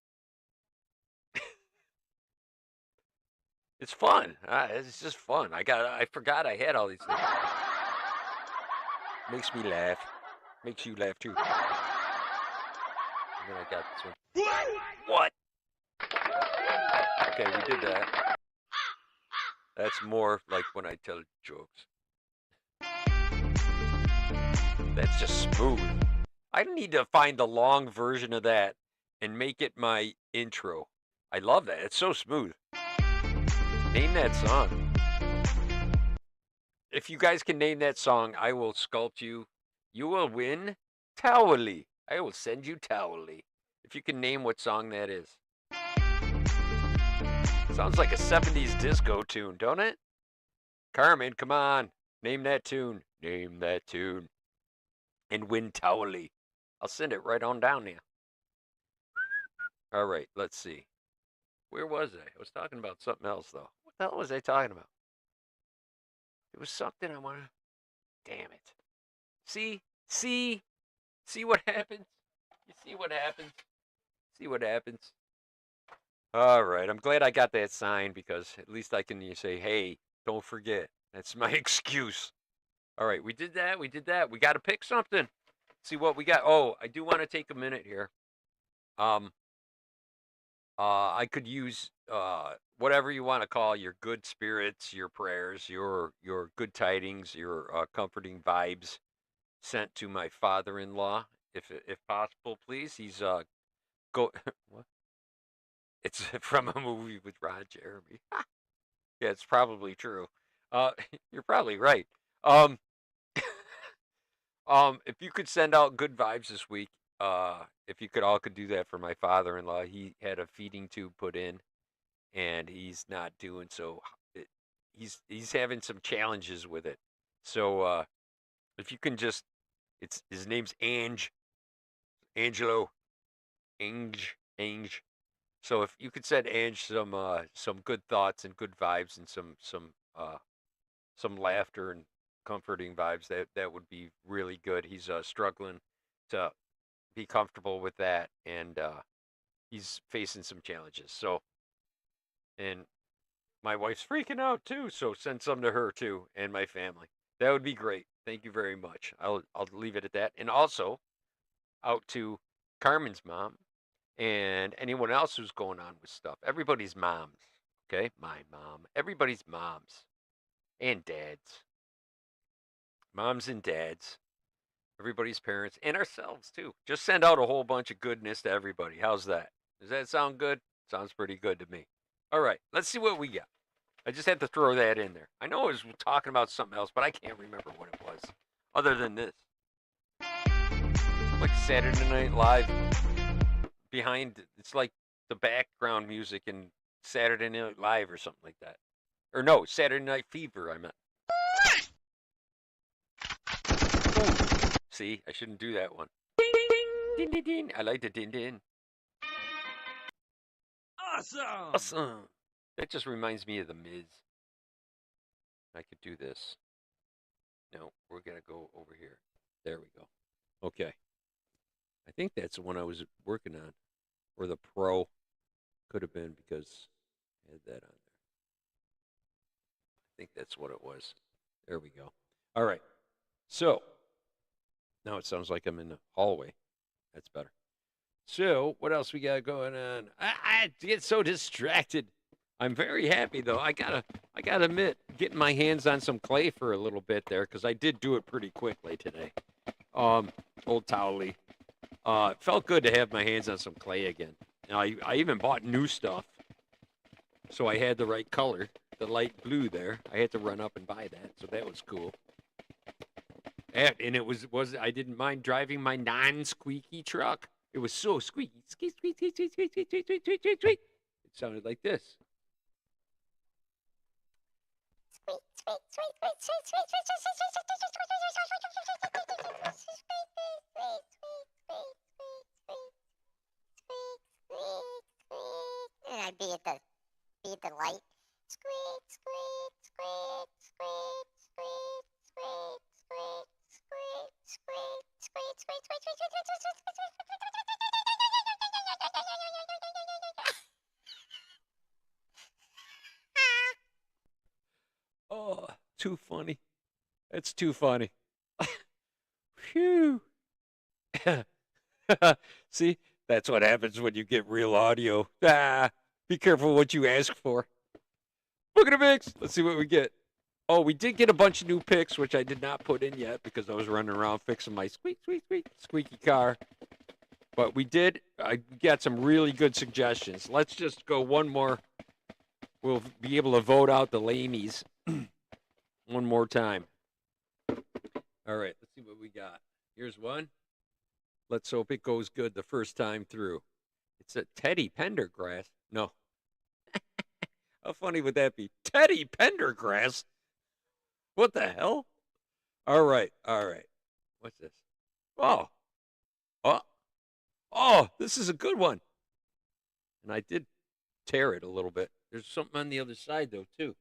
It's fun. It's just fun. I forgot I had all these things. Makes me laugh. Makes you laugh too. And then I got this one. What? Okay, we did that. That's more like when I tell jokes. That's just smooth. I need to find the long version of that and make it my intro. I love that. It's so smooth. Name that song. If you guys can name that song, I will sculpt you. You will win Towelly. I will send you Towelly. If you can name what song that is. Sounds like a 70s disco tune, don't it? Carmen, come on. Name that tune. Name that tune. And win Towelly. I'll send it right on down there. All right, let's see. Where was I? I was talking about something else, though. What the hell was I talking about? It was something I want to... Damn it. See what happens? You see what happens? See what happens? All right, I'm glad I got that sign because at least I can say, hey, don't forget. That's my excuse. All right, we did that. We got to pick something. See what we got. Oh, I do want to take a minute here. I could use whatever you want to call your good spirits, your prayers, your good tidings, your comforting vibes sent to my father-in-law, if possible, please. He's go what? It's from a movie with Ron Jeremy. Yeah, it's probably true. Uh, you're probably right. Um, if you could send out good vibes this week, if you could do that for my father-in-law. He had a feeding tube put in, and he's not doing so. He's having some challenges with it. So if you can just, it's his name's Angelo, Ange. So if you could send Ange some good thoughts and good vibes and some laughter and comforting vibes, that would be really good. He's struggling to be comfortable with that, and he's facing some challenges. So, and my wife's freaking out too, so send some to her too and my family. That would be great. Thank you very much. I'll leave it at that. And also out to Carmen's mom and anyone else who's going on with stuff. Everybody's moms, okay? My mom. Everybody's moms and dads. Moms and dads. Everybody's parents and ourselves too. Just send out a whole bunch of goodness to everybody. How's that? Does that sound good? Sounds pretty good to me. All right, let's see what we got. I just had to throw that in there. I know I was talking about something else, but I can't remember what it was. Other than this. Like Saturday Night Live behind, it's like the background music in Saturday Night Live or something like that. Or no, Saturday Night Fever, I meant. Ooh. See, I shouldn't do that one. Ding, ding, ding, ding, ding. I like the ding, ding. Awesome! Awesome. That just reminds me of The Miz. I could do this. No, we're going to go over here. There we go. Okay. I think that's the one I was working on. Or the Pro. Could have been because I had that on there. I think that's what it was. There we go. All right. So, now it sounds like I'm in the hallway. That's better. So, what else we got going on? I get so distracted. I'm very happy though. I gotta admit, getting my hands on some clay for a little bit there because I did do it pretty quickly today. Old Towley. It felt good to have my hands on some clay again. Now, I even bought new stuff, so I had the right color, the light blue there. I had to run up and buy that, so that was cool. And it was I didn't mind driving my non-squeaky truck. It was so squeaky, squeak, squeak, squeak, squeak, squeak, squeak, squeak, squeak, squeak, squeak. It sounded like this. And I'd be at the light. Squeak, squeak, squeak, squeak, squeak, squeak, squeak, squeak, squeak, squeak, squeak, squeak, Oh, too funny. It's too funny. Phew. See, that's what happens when you get real audio. Be careful what you ask for. Look at the mix. Let's see what we get. Oh, we did get a bunch of new picks, which I did not put in yet because I was running around fixing my squeaky car. But I got some really good suggestions. Let's just go one more. We'll be able to vote out the lamies one more time. All right, let's see what we got. Here's one. Let's hope it goes good the first time through. It's a Teddy Pendergrass. No. How funny would that be? Teddy Pendergrass? What the hell? All right. What's this? Oh, this is a good one. And I did tear it a little bit. There's something on the other side, though, too.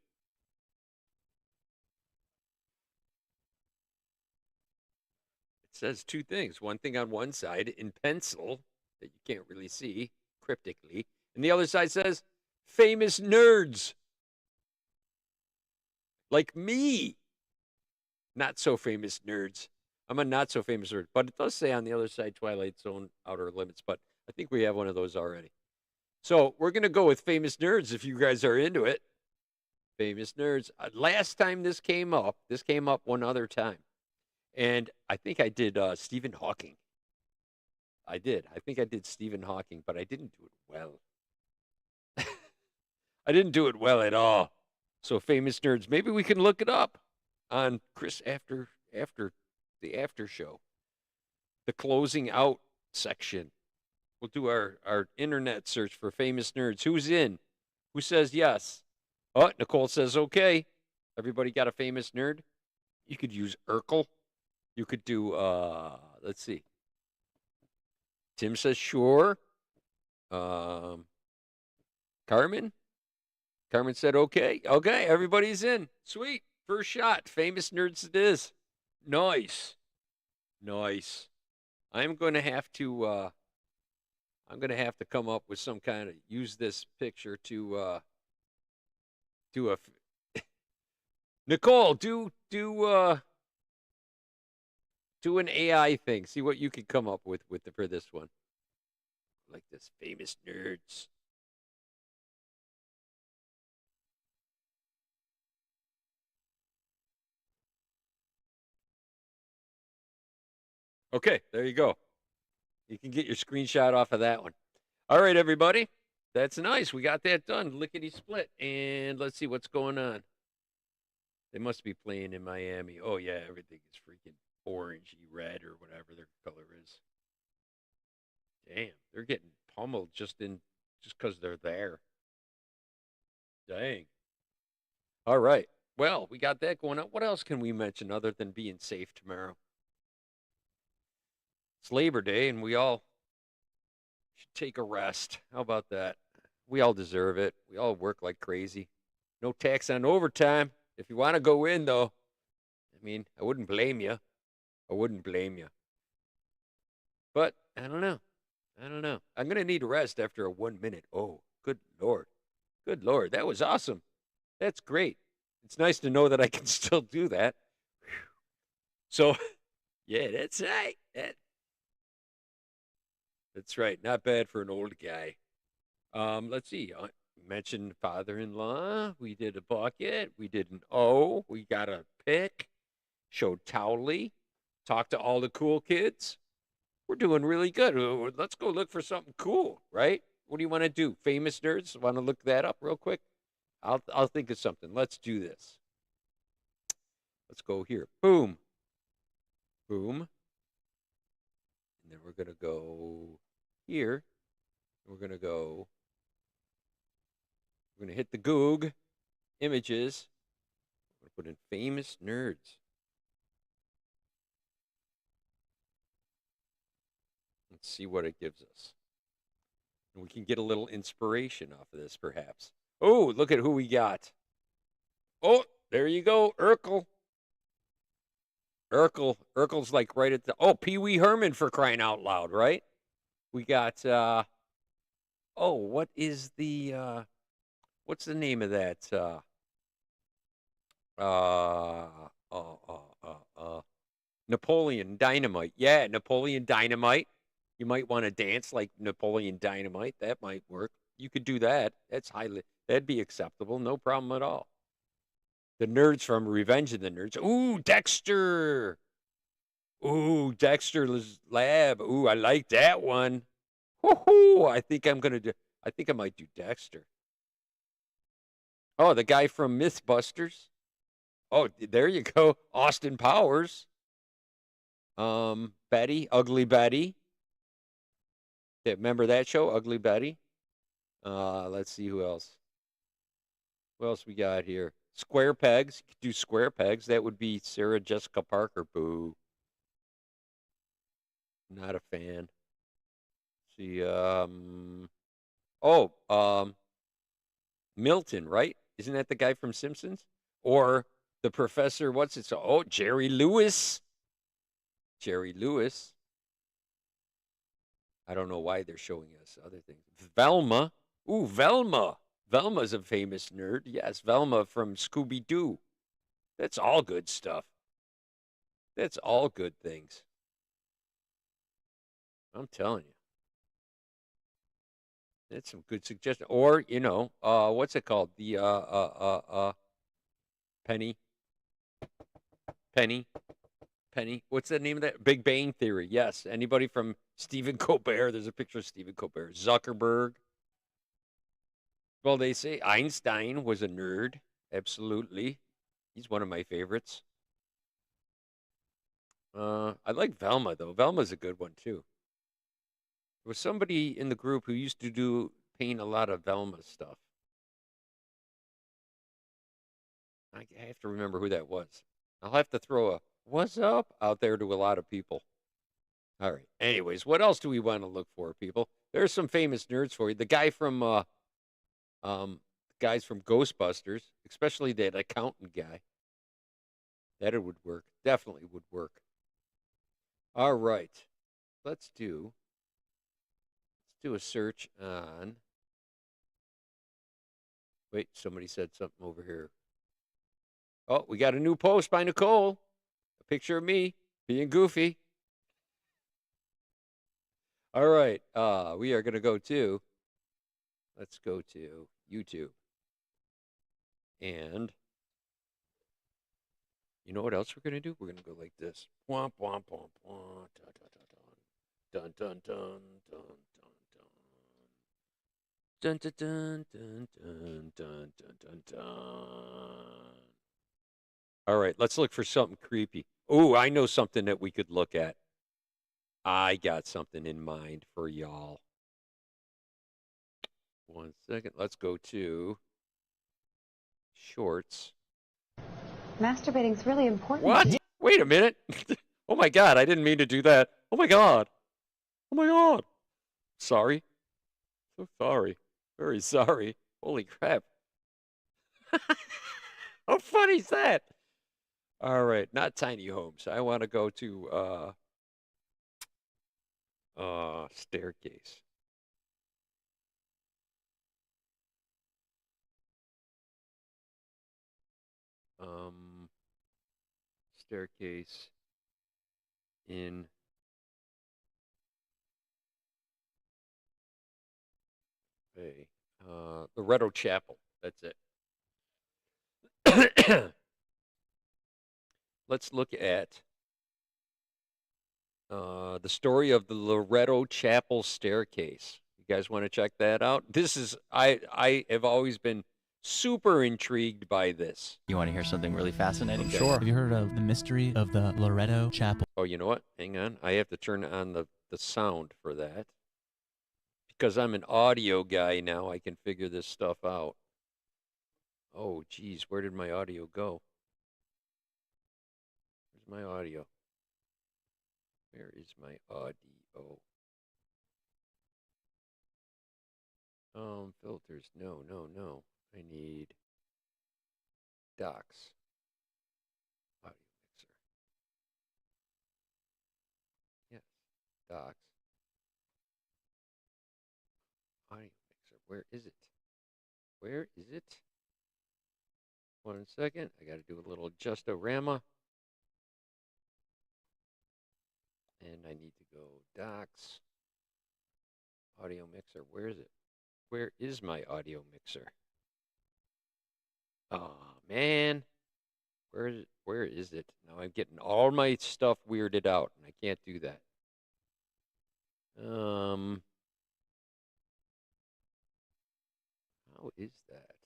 It says two things. One thing on one side in pencil that you can't really see cryptically. And the other side says, famous nerds. Like me. Not so famous nerds. I'm a not so famous nerd. But it does say on the other side, Twilight Zone, Outer Limits. But I think we have one of those already. So we're gonna go with famous nerds if you guys are into it. Famous nerds. Last time this came up one other time, and I think I did Stephen Hawking. I did. I think I did Stephen Hawking, but I didn't do it well. I didn't do it well at all. So famous nerds. Maybe we can look it up on Chris after the after show, the closing out section. We'll do our internet search for famous nerds. Who's in? Who says yes? Oh, Nicole says okay. Everybody got a famous nerd? You could use Urkel. You could do let's see. Tim says sure. Carmen? Carmen said okay. Okay, everybody's in. Sweet. First shot. Famous nerds it is. Nice. Nice. I'm gonna have to come up with some kind of use this picture to do a Nicole, do an AI thing. See what you can come up with for this one. Like this famous nerds. Okay, there you go. You can get your screenshot off of that one. All right, everybody. That's nice. We got that done. Lickety split. And let's see what's going on. They must be playing in Miami. Oh, yeah, everything is freaking orangey red or whatever their color is. Damn, they're getting pummeled just because they're there. Dang. All right. Well, we got that going on. What else can we mention other than being safe tomorrow? It's Labor Day, and we all should take a rest. How about that? We all deserve it. We all work like crazy. No tax on overtime. If you want to go in, though, I mean, I wouldn't blame you. I wouldn't blame you. But I don't know. I'm going to need a rest after a 1 minute. Oh, good Lord. Good Lord. That was awesome. That's great. It's nice to know that I can still do that. So, yeah, that's right. That's right. Not bad for an old guy. Let's see. I mentioned father-in-law. We did a bucket. We did an O. We got a pick. Showed Towley. Talked to all the cool kids. We're doing really good. Let's go look for something cool, right? What do you want to do? Famous nerds? Want to look that up real quick? I'll think of something. Let's do this. Let's go here. Boom. Boom. And then we're going to go here. We're going to hit the Goog images. We're going to put in famous nerds. Let's see what it gives us. And we can get a little inspiration off of this, perhaps. Oh, look at who we got. Oh, there you go, Urkel. Urkel's like right at the... Oh, Pee Wee Herman for crying out loud, right? We got... Oh, what is the... What's the name of that? Napoleon Dynamite. Yeah, Napoleon Dynamite. You might want to dance like Napoleon Dynamite. That might work. You could do that. That'd be acceptable. No problem at all. The nerds from Revenge of the Nerds. Ooh, Dexter. Ooh, Dexter's Lab. Ooh, I like that one. Woohoo! I think I might do Dexter. Oh, the guy from Mythbusters. Oh, there you go. Austin Powers. Betty, Ugly Betty. Yeah, remember that show, Ugly Betty? Let's see who else. Who else we got here? Square Pegs. You could do Square Pegs. That would be Sarah Jessica Parker. Boo. Not a fan. See, Milton, right? Isn't that the guy from Simpsons? Or the professor, what's it? Oh, Jerry Lewis. Jerry Lewis. I don't know why they're showing us other things. Velma. Ooh, Velma. Velma's a famous nerd. Yes, Velma from Scooby-Doo. That's all good stuff. That's all good things. I'm telling you. That's some good suggestion. Or, what's it called? The Penny, Penny, Penny. What's the name of that? Big Bang Theory. Yes. Anybody from Stephen Colbert? There's a picture of Stephen Colbert. Zuckerberg. Well, they say Einstein was a nerd. Absolutely. He's one of my favorites. I like Velma though. Velma's a good one too. There was somebody in the group who used to paint a lot of Velma stuff. I have to remember who that was. I'll have to throw a "what's up" out there to a lot of people. All right. Anyways, what else do we want to look for, people? There's some famous nerds for you. The guy from guys from Ghostbusters, especially that accountant guy. That it would work. Definitely would work. All right. Let's do a search on. Wait, somebody said something over here. Oh, we got a new post by Nicole. A picture of me being goofy. All right. We are going to go to, let's go to YouTube. And you know what else we're going to do? We're going to go like this. Womp, womp, womp, womp. Dun, dun, dun, dun, dun, dun, dun. Dun, dun, dun, dun, dun, dun, dun, dun, dun. All right, let's look for something creepy. Oh, I know something that we could look at. I got something in mind for y'all. 1 second. Let's go to shorts. Masturbating's really important. What? Wait a minute. Oh my God, I didn't mean to do that. Oh my God. Oh my God. Sorry. So sorry. Very sorry. Holy crap. How funny is that? All right, not tiny homes. I want to go to staircase. Staircase in Loretto Chapel. That's it. Let's look at the story of the Loretto Chapel staircase. You guys want to check that out? This is I have always been super intrigued by this. You want to hear something really fascinating? Okay. Sure. Have you heard of the mystery of the Loretto Chapel? Oh, you know what? Hang on. I have to turn on the sound for that. Because I'm an audio guy now, I can figure this stuff out. Oh, geez, where did my audio go? Where's my audio? Where is my audio? Filters. No, no, no. I need docs. Audio mixer. Yes, docs. Audio mixer. Where is it? Where is it? 1 second. I got to do a little adjust-o-rama. And I need to go docs. Audio mixer. Where is it? Where is my audio mixer? Oh, man. Where is it? Now I'm getting all my stuff weirded out, and I can't do that. How is that?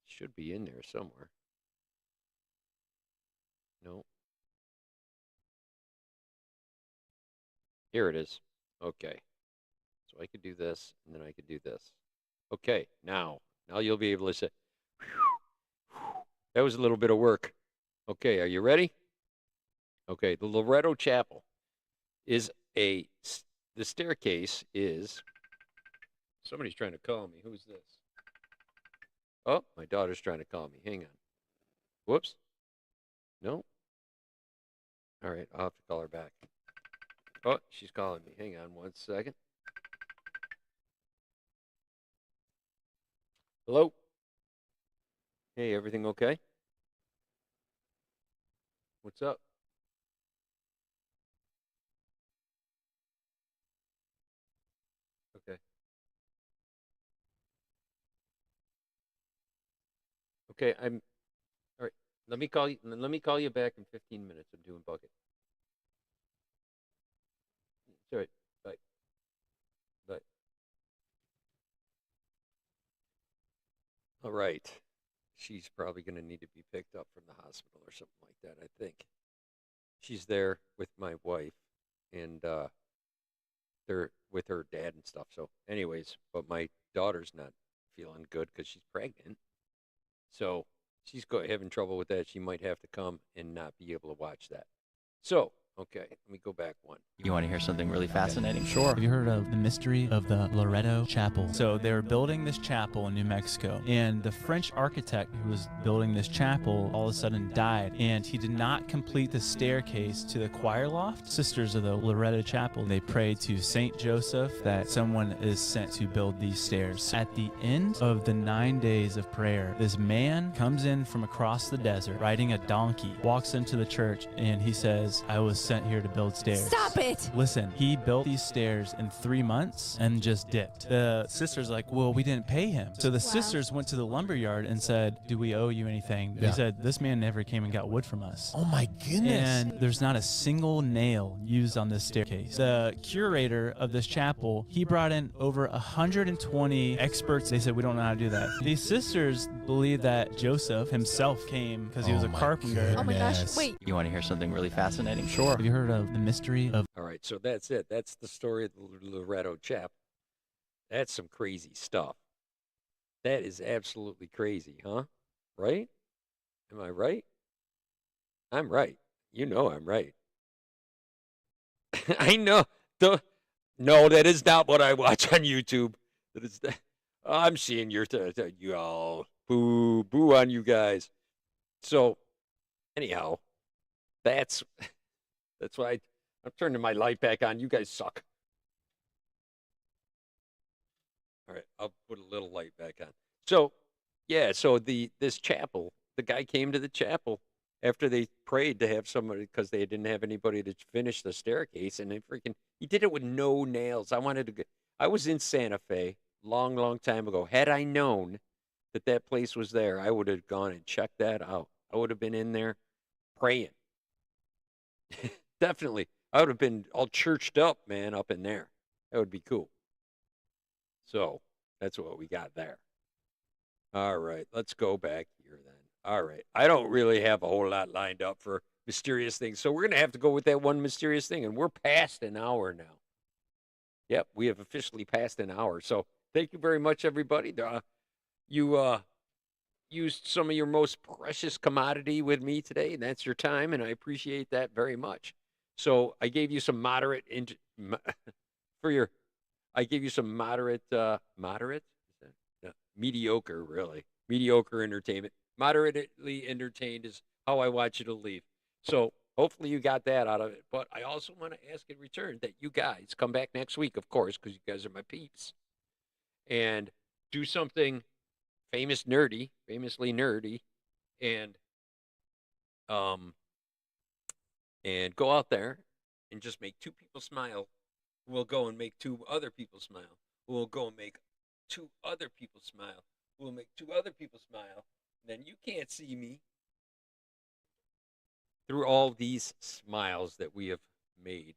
Should be in there somewhere. No. Here it is. Okay. So I could do this, and then I could do this. Okay, now you'll be able to say, that was a little bit of work. Okay, are you ready? Okay, the Loretto Chapel is the staircase is, somebody's trying to call me. Who's this? Oh, my daughter's trying to call me. Hang on. Whoops. No. All right, I'll have to call her back. Oh, she's calling me. Hang on 1 second. Hello? Hey, everything okay? What's up? Okay, all right. Let me call you. Let me call you back in 15 minutes. I'm doing bucket. It's all right. Bye. Bye. All right. She's probably going to need to be picked up from the hospital or something like that, I think. She's there with my wife, and they're with her dad and stuff. So, anyways, but my daughter's not feeling good because she's pregnant. So she's having trouble with that. She might have to come and not be able to watch that. So, okay, let me go back one. You want to hear something really fascinating? Sure. Have you heard of the mystery of the Loretto Chapel? So they were building this chapel in New Mexico, and the French architect who was building this chapel all of a sudden died, and he did not complete the staircase to the choir loft. Sisters of the Loretto Chapel, they prayed to Saint Joseph that someone is sent to build these stairs. At the end of the 9 days of prayer, this man comes in from across the desert riding a donkey, walks into the church, and he says, "I was sent here to build stairs." Stop it! Listen, he built these stairs in 3 months and just dipped. The sister's like, well, we didn't pay him. So the sisters went to the lumber yard and said, do we owe you anything? They said, this man never came and got wood from us. Oh my goodness. And there's not a single nail used on this staircase. The curator of this chapel, he brought in over 120 experts. They said, we don't know how to do that. These sisters believe that Joseph himself came because he was a carpenter. Oh my gosh, wait. You want to hear something really fascinating? Sure. Have you heard of the mystery of... All right, so that's it. That's the story of the Loretto Chapel. That's some crazy stuff. That is absolutely crazy, huh? Right? Am I right? I'm right. You know I'm right. I know. No, that is not what I watch on YouTube. That is. I'm seeing you all. Boo on you guys. So, anyhow, that's why I'm turning my light back on. You guys suck. All right, I'll put a little light back on. So, yeah, so this chapel, the guy came to the chapel after they prayed to have somebody because they didn't have anybody to finish the staircase, and he did it with no nails. I was in Santa Fe long time ago. Had I known that place was there, I would have gone and checked that out. I would have been in there praying. Definitely. I would have been all churched up, man, up in there. That would be cool. So that's what we got there. All right, let's go back here then. All right. I don't really have a whole lot lined up for mysterious things. So we're going to have to go with that one mysterious thing. And we're past an hour now. Yep, we have officially passed an hour. So thank you very much, everybody. You used some of your most precious commodity with me today, and that's your time, and I appreciate that very much. So I gave you some moderate mediocre, really. Mediocre entertainment. Moderately entertained is how I want you to leave. So hopefully you got that out of it. But I also want to ask in return that you guys come back next week, of course, because you guys are my peeps, and do something famously nerdy, and go out there and just make 2 people smile. We'll go and make 2 other people smile. We'll go and make 2 other people smile. We'll make 2 other people smile. Then you can't see me through all these smiles that we have made.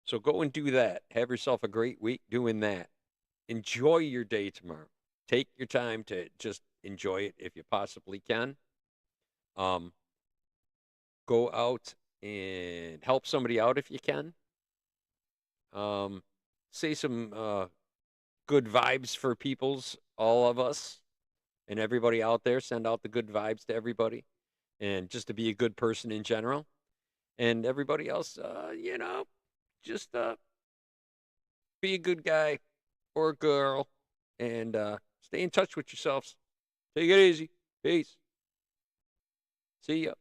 So go and do that. Have yourself a great week doing that. Enjoy your day tomorrow. Take your time to just enjoy it if you possibly can. Go out and help somebody out if you can. Say some good vibes for all of us, and everybody out there. Send out the good vibes to everybody, and just to be a good person in general. And everybody else, just be a good guy or a girl, and stay in touch with yourselves. Take it easy. Peace. See ya.